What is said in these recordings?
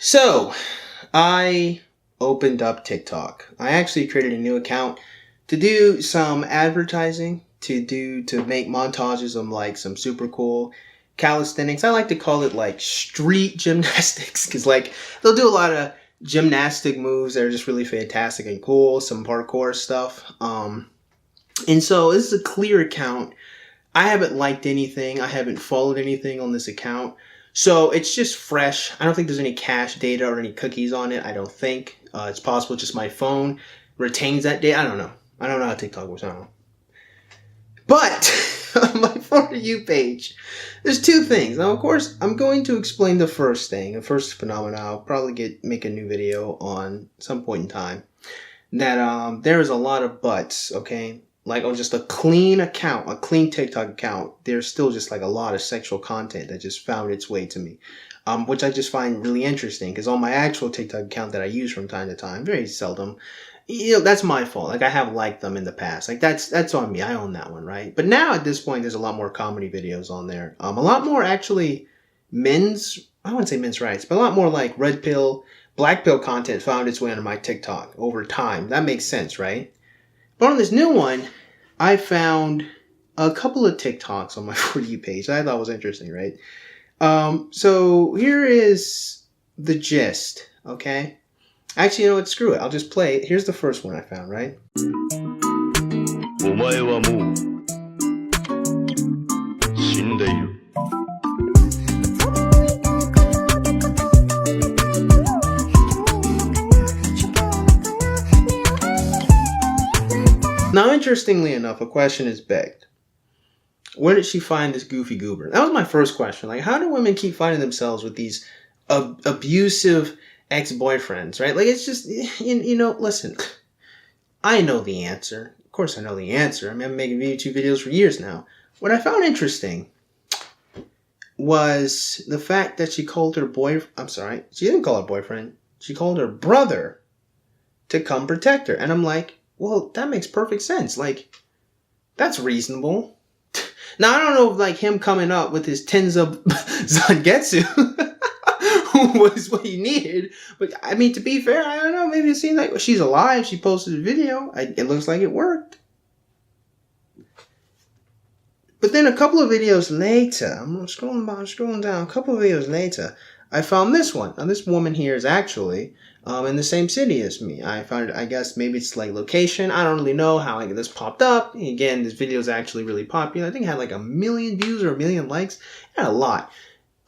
So, I opened up TikTok. I actually created a new account to do some advertising, to make montages of like some super cool calisthenics. I like to call it like street gymnastics because like they'll do a lot of gymnastic moves that are just really fantastic and cool, some parkour stuff. And so this is a clear account. I haven't liked anything. I haven't followed anything on this account. So it's just fresh. I don't think there's any cache data or any cookies on it. I don't think. It's possible just my phone retains that data. I don't know. I don't know how TikTok works. I don't know. But on my For You page, there's two things. Now, of course, I'm going to explain the first thing, the first phenomena. I'll probably make a new video on some point in time. That there is a lot of butts, okay? Like on just a clean account, a clean TikTok account, there's still just like a lot of sexual content that just found its way to me, which I just find really interesting because on my actual TikTok account that I use from time to time, very seldom, that's my fault. Like I have liked them in the past. Like that's on me. I own that one, right? But now at this point, there's a lot more comedy videos on there. A lot more actually I wouldn't say men's rights, but a lot more like red pill, black pill content found its way onto my TikTok over time. That makes sense, right? But on this new one, I found a couple of TikToks on my For You page that I thought was interesting, right? So here is the gist, okay? Actually, you know what? Screw it. I'll just play it. Here's the first one I found, right? Now, interestingly enough, a question is begged. Where did she find this goofy goober? That was my first question. Like, how do women keep finding themselves with these abusive ex-boyfriends, right? Like, it's just, listen, I know the answer. Of course I know the answer. I mean, I've been making YouTube videos for years now. What I found interesting was the fact that she called her she didn't call her boyfriend. She called her brother to come protect her. And I'm like, well, that makes perfect sense. Like, that's reasonable. Now, I don't know if, like, him coming up with his Tenza Zangetsu was what he needed. But, I mean, to be fair, I don't know. Maybe it seemed like she's alive. She posted a video. It looks like it worked. But then a couple of videos later, I'm scrolling down. A couple of videos later, I found this one. Now, this woman here is actually in the same city as me. I found it, I guess maybe it's like location. I don't really know how this popped up. Again, this video is actually really popular. I think it had like 1 million views or 1 million likes. It had a lot.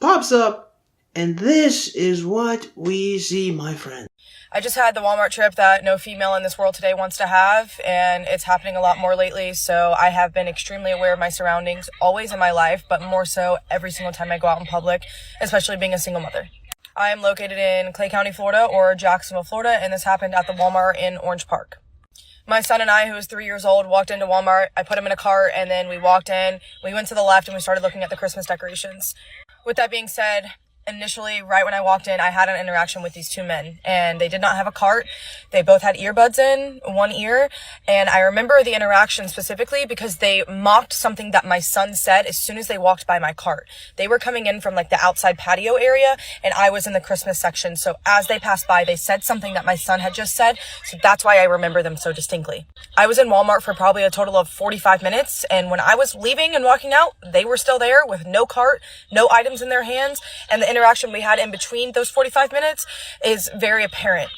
Pops up, and this is what we see, my friend. I just had the Walmart trip that no female in this world today wants to have, and it's happening a lot more lately, so I have been extremely aware of my surroundings, always in my life, but more so every single time I go out in public, especially being a single mother. I am located in Clay County, Florida, or Jacksonville, Florida, and this happened at the Walmart in Orange Park. My son and I, who was 3 years old, walked into Walmart. I put him in a cart, and then we walked in. We went to the left, and we started looking at the Christmas decorations. With that being said, initially, right when I walked in, I had an interaction with these two men, and they did not have a cart. They both had earbuds in one ear, and I remember the interaction specifically because they mocked something that my son said as soon as they walked by my cart. They were coming in from like the outside patio area, and I was in the Christmas section, so as they passed by, they said something that my son had just said, so that's why I remember them so distinctly. I was in Walmart for probably a total of 45 minutes, and when I was leaving and walking out, they were still there with no cart, no items in their hands, and the interaction we had in between those 45 minutes is very apparent.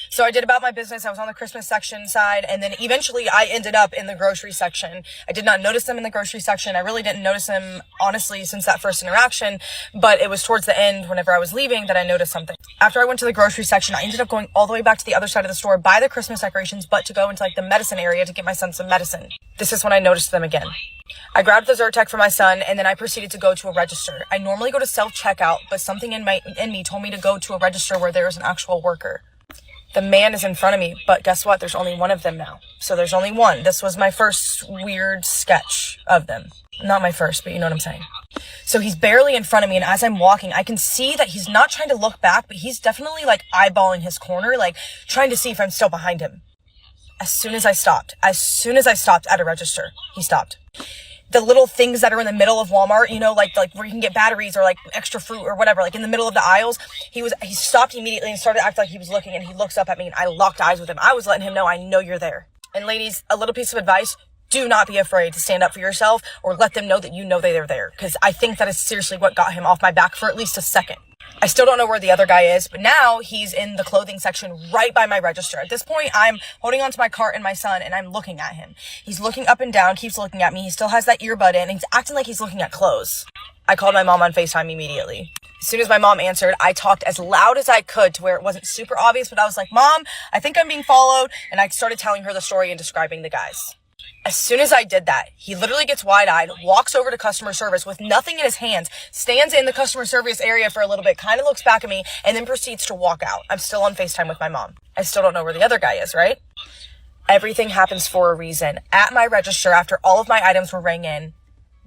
So I did about my business. I was on the Christmas section side, and then eventually I ended up in the grocery section. I did not notice them in the grocery section. I really didn't notice them, honestly, since that first interaction, but it was towards the end, whenever I was leaving, that I noticed something. After I went to the grocery section, I ended up going all the way back to the other side of the store by the Christmas decorations, but to go into like the medicine area to get my son some medicine. This is when I noticed them again. I grabbed the Zyrtec for my son, and then I proceeded to go to a register. I normally go to self-checkout, but something in me told me to go to a register where there is an actual worker. The man is in front of me, but guess what? There's only one of them now. So there's only one. This was my first weird sketch of them. Not my first, but you know what I'm saying. So he's barely in front of me, and as I'm walking, I can see that he's not trying to look back, but he's definitely like eyeballing his corner, like trying to see if I'm still behind him. As soon as I stopped at a register, he stopped. the little things that are in the middle of Walmart, you know, like where you can get batteries or like extra fruit or whatever, like in the middle of the aisles. He stopped immediately and started acting like he was looking, and he looks up at me and I locked eyes with him. I was letting him know, I know you're there. And ladies, a little piece of advice, do not be afraid to stand up for yourself or let them know that you know they're there. Because I think that is seriously what got him off my back for at least a second. I still don't know where the other guy is, but now he's in the clothing section right by my register. At this point, I'm holding onto my cart and my son, and I'm looking at him. He's looking up and down, keeps looking at me. He still has that earbud in, and he's acting like he's looking at clothes. I called my mom on FaceTime immediately. As soon as my mom answered, I talked as loud as I could to where it wasn't super obvious, but I was like, Mom, I think I'm being followed. And I started telling her the story and describing the guys. As soon as I did that, he literally gets wide-eyed, walks over to customer service with nothing in his hands, stands in the customer service area for a little bit, kind of looks back at me, and then proceeds to walk out. I'm still on FaceTime with my mom. I still don't know where the other guy is, right? Everything happens for a reason. At my register, after all of my items were rang in,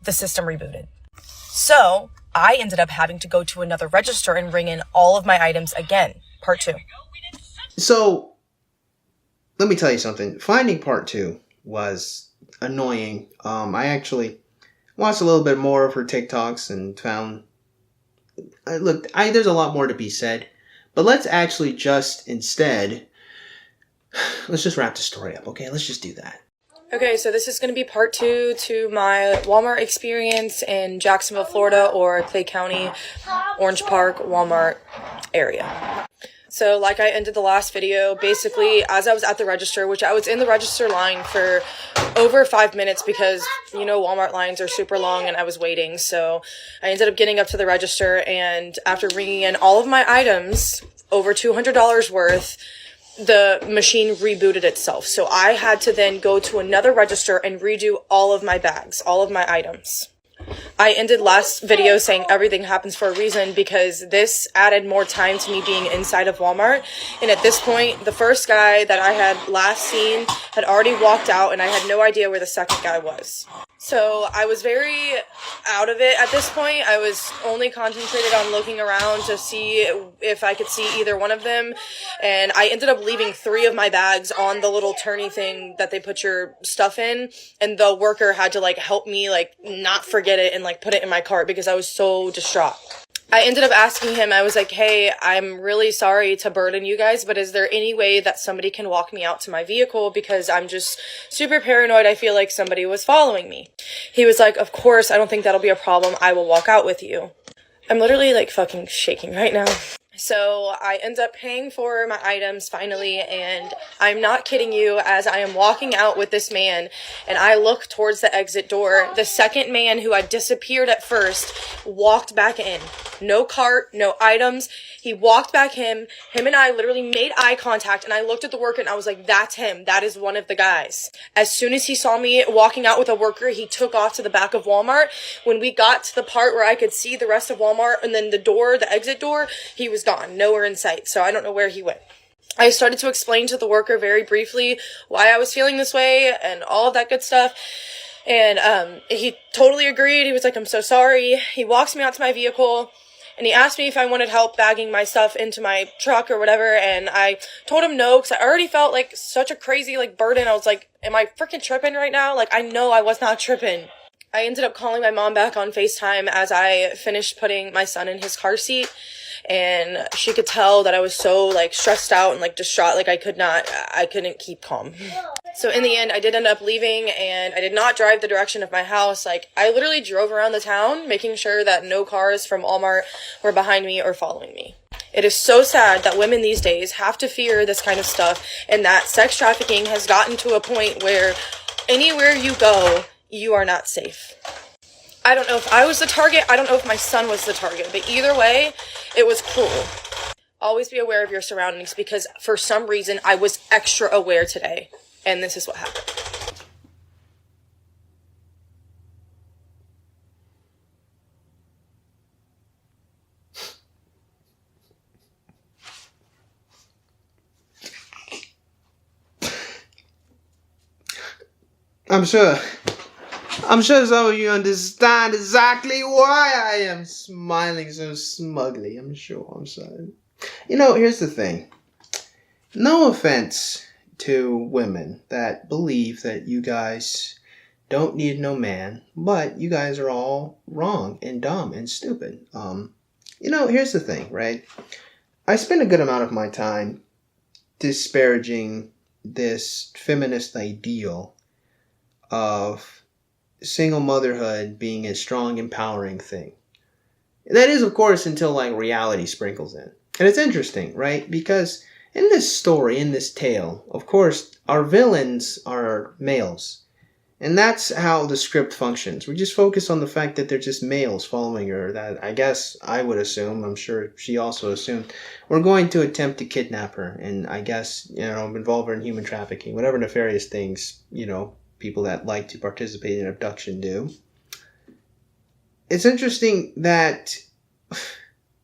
the system rebooted. So I ended up having to go to another register and ring in all of my items again. Part 2. So, let me tell you something. Finding part 2 was annoying. I actually watched a little bit more of her TikToks and found... there's a lot more to be said. But let's actually just instead... Let's just wrap the story up, okay? Let's just do that. Okay, so this is going to be part 2 to my Walmart experience in Jacksonville, Florida, or Clay County, Orange Park, Walmart area. So like I ended the last video, basically as I was at the register, which I was in the register line for over 5 minutes because, you know, Walmart lines are super long and I was waiting. So I ended up getting up to the register, and after ringing in all of my items, over $200 worth, the machine rebooted itself. So I had to then go to another register and redo all of my bags, all of my items. I ended last video saying everything happens for a reason because this added more time to me being inside of Walmart. And at this point, the first guy that I had last seen had already walked out, and I had no idea where the second guy was. So I was very out of it at this point. I was only concentrated on looking around to see if I could see either one of them. And I ended up leaving 3 of my bags on the little turny thing that they put your stuff in. And the worker had to help me not forget it and put it in my cart because I was so distraught. I ended up asking him, I was like, hey, I'm really sorry to burden you guys, but is there any way that somebody can walk me out to my vehicle? Because I'm just super paranoid. I feel like somebody was following me. He was like, of course, I don't think that'll be a problem. I will walk out with you. I'm literally fucking shaking right now. So I end up paying for my items finally, and I'm not kidding you, as I am walking out with this man and I look towards the exit door, the second man who had disappeared at first walked back in. No cart, no items. He walked back in. Him and I literally made eye contact, and I looked at the worker and I was like, that's him. That is one of the guys. As soon as he saw me walking out with a worker, he took off to the back of Walmart. When we got to the part where I could see the rest of Walmart and then the exit door, he was gone, nowhere in sight. So I don't know where he went. I started to explain to the worker very briefly why I was feeling this way and all of that good stuff. And he totally agreed. He was like, I'm so sorry. He walks me out to my vehicle, and he asked me if I wanted help bagging my stuff into my truck or whatever. And I told him no, because I already felt such a crazy burden. I was like, am I freaking tripping right now? I know I was not tripping. I ended up calling my mom back on FaceTime as I finished putting my son in his car seat. And she could tell that I was so stressed out and distraught. I couldn't keep calm. So in the end, I did end up leaving, and I did not drive the direction of my house. I literally drove around the town, making sure that no cars from Walmart were behind me or following me. It is so sad that women these days have to fear this kind of stuff, and that sex trafficking has gotten to a point where anywhere you go, you are not safe. I don't know if I was the target. I don't know if my son was the target, but either way, it was cruel. Always be aware of your surroundings, because for some reason I was extra aware today, and this is what happened. I'm sure some of you understand exactly why I am smiling so smugly. I'm sorry. Here's the thing. No offense to women that believe that you guys don't need no man, but you guys are all wrong and dumb and stupid. Here's the thing, right? I spend a good amount of my time disparaging this feminist ideal of single motherhood being a strong, empowering thing. And that is, of course, until like reality sprinkles in. And it's interesting, right? Because in this story, in this tale, of course, our villains are males. And that's how the script functions. We just focus on the fact that they're just males following her. That I guess I would assume, I'm sure she also assumed, we're going to attempt to kidnap her. And I guess, involve her in human trafficking. Whatever nefarious things, people that like to participate in abduction do. It's interesting that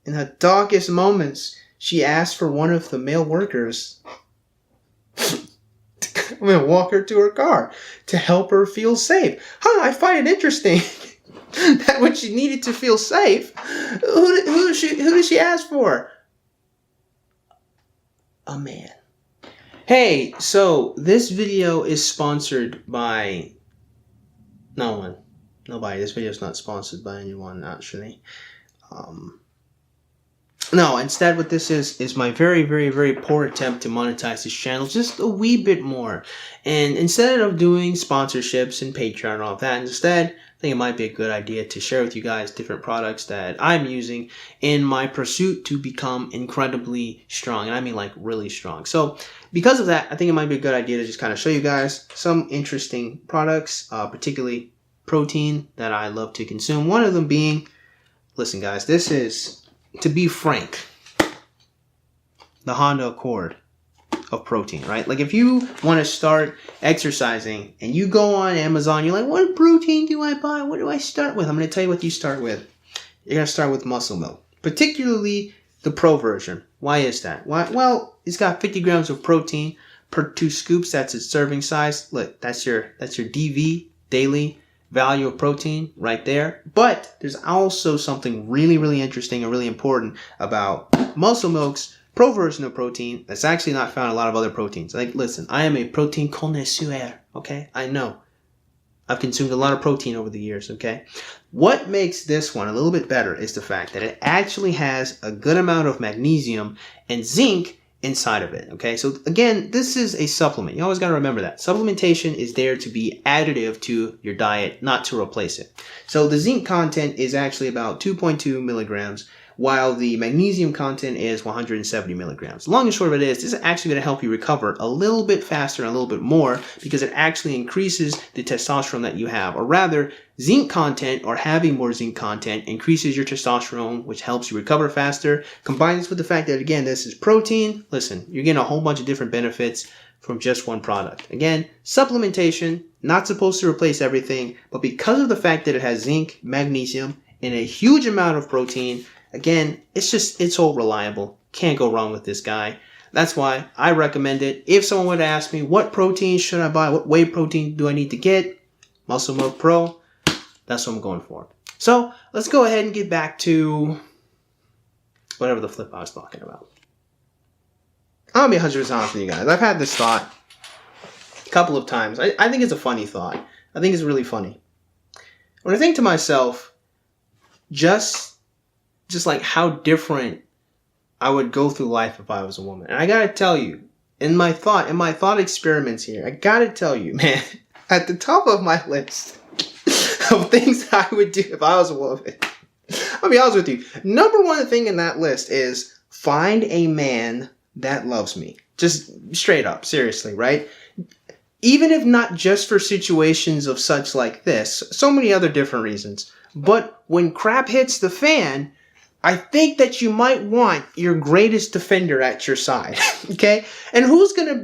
in the darkest moments, she asked for one of the male workers to come and walk her to her car to help her feel safe. I find it interesting that when she needed to feel safe, who did she ask for? A man. Hey, so this video is sponsored by no one. Nobody. This video is not sponsored by anyone, actually. No, instead what this is my very, very, very poor attempt to monetize this channel just a wee bit more. And instead of doing sponsorships and Patreon and all of that, instead, I think it might be a good idea to share with you guys different products that I'm using in my pursuit to become incredibly strong. And I mean like really strong. So because of that, I think it might be a good idea to just kind of show you guys some interesting products, particularly protein that I love to consume. One of them being, listen guys, this is, to be frank, the Honda Accord of protein, right? Like if you want to start exercising and you go on Amazon, you're like, what protein do I buy? What do I start with? I'm going to tell you what you start with. You're going to start with muscle milk, particularly the pro version. Why is that? Why? Well, it's got 50 grams of protein per 2 scoops. That's its serving size. Look, that's your DV, daily value of protein right there. But there's also something really, really interesting and really important about Muscle Milk's pro version of protein that's actually not found in a lot of other proteins. Like, listen, I am a protein connoisseur, okay? I know. I've consumed a lot of protein over the years, okay? What makes this one a little bit better is the fact that it actually has a good amount of magnesium and zinc inside of it, okay? So again, this is a supplement. You always got to remember that. Supplementation is there to be additive to your diet, not to replace it. So the zinc content is actually about 2.2 milligrams, while the magnesium content is 170 milligrams. Long and short of it is, this is actually going to help you recover a little bit faster and a little bit more because it actually increases the testosterone that you have. Or rather, zinc content or having more zinc content increases your testosterone, which helps you recover faster. Combine this with the fact that, again, this is protein. Listen, you're getting a whole bunch of different benefits from just one product. Again, supplementation, not supposed to replace everything, but because of the fact that it has zinc, magnesium, and a huge amount of protein, again, it's all reliable. Can't go wrong with this guy. That's why I recommend it. If someone would ask me, what protein should I buy? What whey protein do I need to get? Muscle Milk Pro. That's what I'm going for. So let's go ahead and get back to whatever the flip I was talking about. I'll be 100% honest with you guys. I've had this thought a couple of times. I think it's a funny thought. I think it's really funny. When I think to myself, just like how different I would go through life if I was a woman. And I gotta tell you, in my thought experiments here, I gotta tell you, man, at the top of my list of things I would do if I was a woman, I'll be honest with you, number one thing in that list is find a man that loves me. Just straight up, seriously, right? Even if not just for situations of such like this, so many other different reasons. But when crap hits the fan, I think that you might want your greatest defender at your side, okay? And who's going to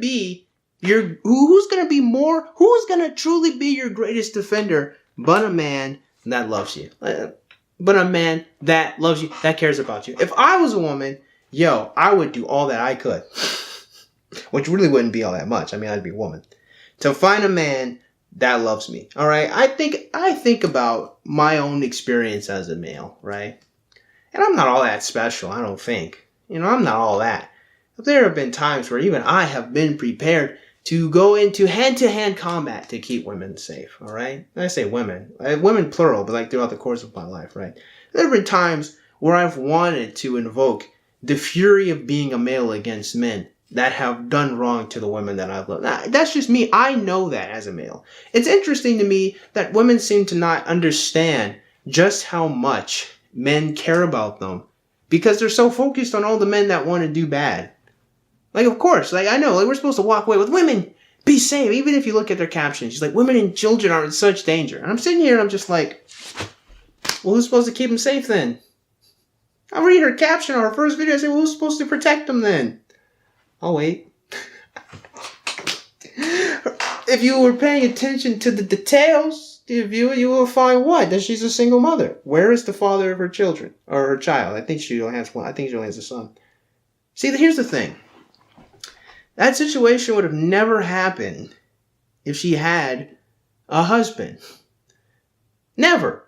truly be your greatest defender but a man that loves you? But a man that loves you, that cares about you. If I was a woman, I would do all that I could, which really wouldn't be all that much. I mean, I'd be a woman, to find a man that loves me, all right? I think about my own experience as a male, right? And I'm not all that special, I don't think. I'm not all that. But there have been times where even I have been prepared to go into hand-to-hand combat to keep women safe, all right? And I say women. Women plural, but like throughout the course of my life, right? There have been times where I've wanted to invoke the fury of being a male against men that have done wrong to the women that I've loved. Now, that's just me. I know that as a male. It's interesting to me that women seem to not understand just how much men care about them because they're so focused on all the men that want to do bad. Like, of course, like, I know, like, we're supposed to walk away with women, be safe. Even if you look at their captions, she's like, women and children are in such danger. And I'm sitting here and I'm just like, well, who's supposed to keep them safe then? I read her caption on her first video. I say, well, who's supposed to protect them then? I'll wait. If you were paying attention to the details, dear viewer, you will find what? That she's a single mother. Where is the father of her children? Or her child? I think she only has one. I think she only has a son. See, here's the thing. That situation would have never happened if she had a husband. Never.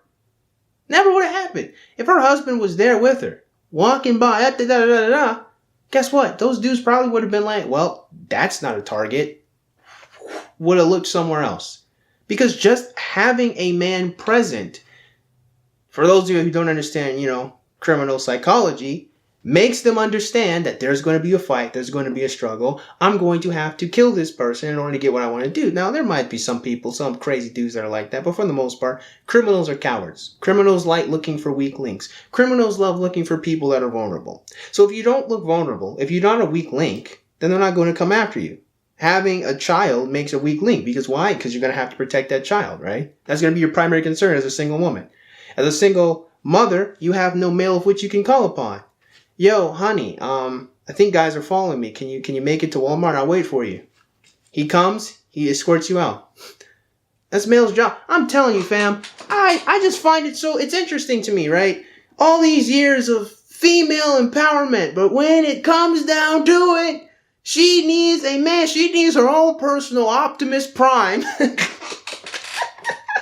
Never would have happened. If her husband was there with her, walking by, guess what? Those dudes probably would have been like, well, that's not a target. Would have looked somewhere else. Because just having a man present, for those of you who don't understand, criminal psychology, makes them understand that there's going to be a fight, there's going to be a struggle. I'm going to have to kill this person in order to get what I want to do. Now, there might be some people, some crazy dudes that are like that, but for the most part, criminals are cowards. Criminals like looking for weak links. Criminals love looking for people that are vulnerable. So if you don't look vulnerable, if you're not a weak link, then they're not going to come after you. Having a child makes a weak link. Because why? Because you're going to have to protect that child, right? That's going to be your primary concern as a single woman. As a single mother, you have no male of which you can call upon. Yo, honey, I think guys are following me. Can you make it to Walmart? I'll wait for you. He comes, he escorts you out. That's male's job. I'm telling you, fam, I just find it's interesting to me, right? All these years of female empowerment, but when it comes down to it, she needs a man. She needs her own personal Optimus Prime.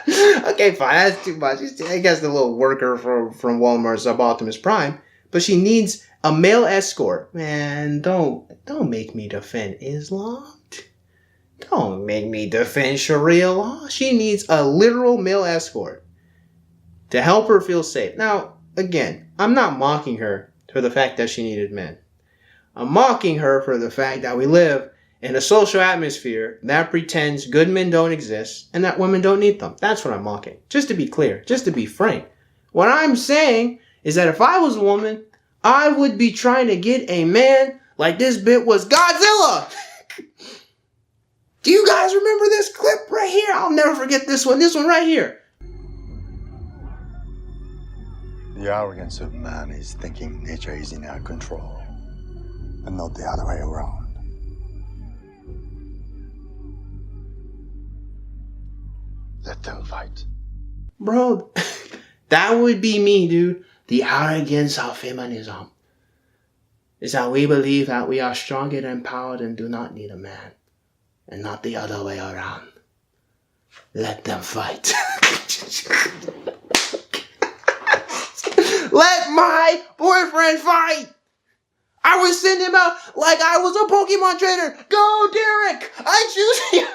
Okay, fine, that's too much. I guess the little worker from Walmart's up Optimus Prime. But she needs a male escort. Man, don't make me defend Islam. Don't make me defend Sharia law. She needs a literal male escort to help her feel safe. Now, again, I'm not mocking her for the fact that she needed men. I'm mocking her for the fact that we live in a social atmosphere that pretends good men don't exist and that women don't need them. That's what I'm mocking. Just to be clear, just to be frank. What I'm saying is that if I was a woman, I would be trying to get a man like this bit was Godzilla. Do you guys remember this clip right here? I'll never forget this one right here. The arrogance of man is thinking nature is in our control, and not the other way around. Let them fight. Bro, that would be me, dude. The arrogance of feminism is that we believe that we are strong and empowered and do not need a man, and not the other way around. Let them fight. Let my boyfriend fight. I was sending him out like I was a Pokemon trainer. Go, Derek! I choose you.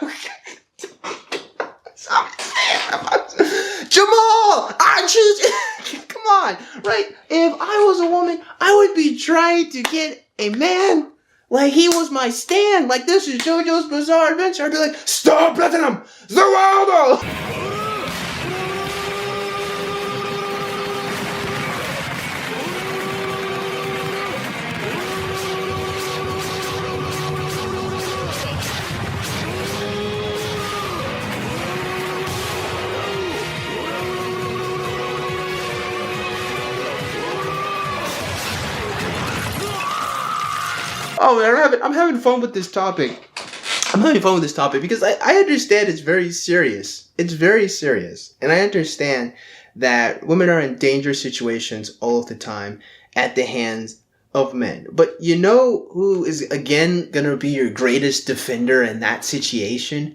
Jamal, I choose. Come on, right? If I was a woman, I would be trying to get a man like he was my stand. Like this is JoJo's Bizarre Adventure. I'd be like, stop Platinum, Zeraldo. Oh man, I'm having fun with this topic. I'm having fun with this topic because I understand it's very serious. It's very serious. And I understand that women are in dangerous situations all of the time at the hands of men. But you know who is, again, going to be your greatest defender in that situation?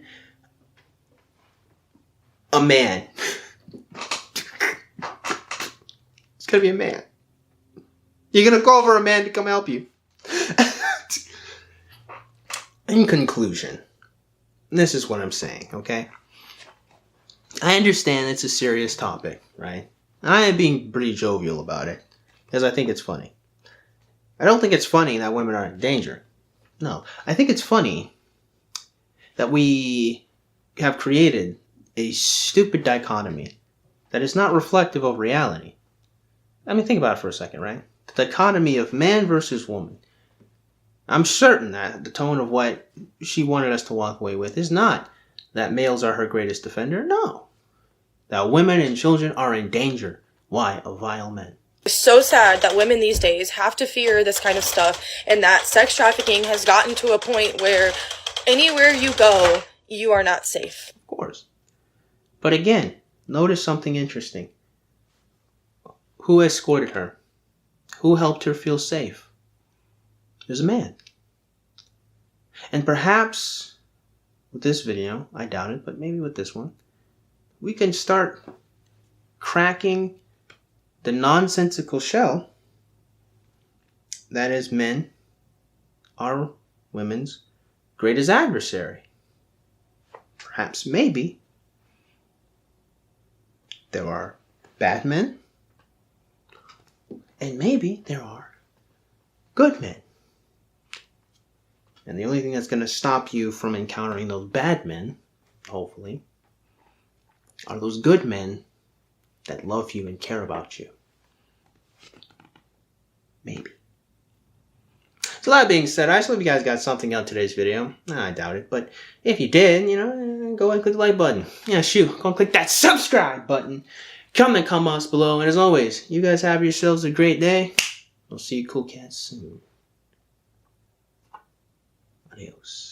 A man. It's going to be a man. You're going to call for a man to come help you. In conclusion, this is what I'm saying, okay? I understand it's a serious topic, right? I am being pretty jovial about it, because I think it's funny. I don't think it's funny that women are in danger. No. I think it's funny that we have created a stupid dichotomy that is not reflective of reality. I mean, think about it for a second, right? The dichotomy of man versus woman. I'm certain that the tone of what she wanted us to walk away with is not that males are her greatest defender. No. That women and children are in danger. Why? Of vile men. It's so sad that women these days have to fear this kind of stuff, and that sex trafficking has gotten to a point where anywhere you go, you are not safe. Of course. But again, notice something interesting. Who escorted her? Who helped her feel safe? It was a man. And perhaps with this video, I doubt it, but maybe with this one, we can start cracking the nonsensical shell that is men are women's greatest adversary. Perhaps, maybe, there are bad men, and maybe there are good men. And the only thing that's going to stop you from encountering those bad men, hopefully, are those good men that love you and care about you. Maybe. So that being said, I just hope you guys got something out of today's video. I doubt it, but if you did, go and click the like button. Yeah, shoot, go and click that subscribe button. Comment comments below, and as always, you guys have yourselves a great day. We'll see you cool cats soon. Adios.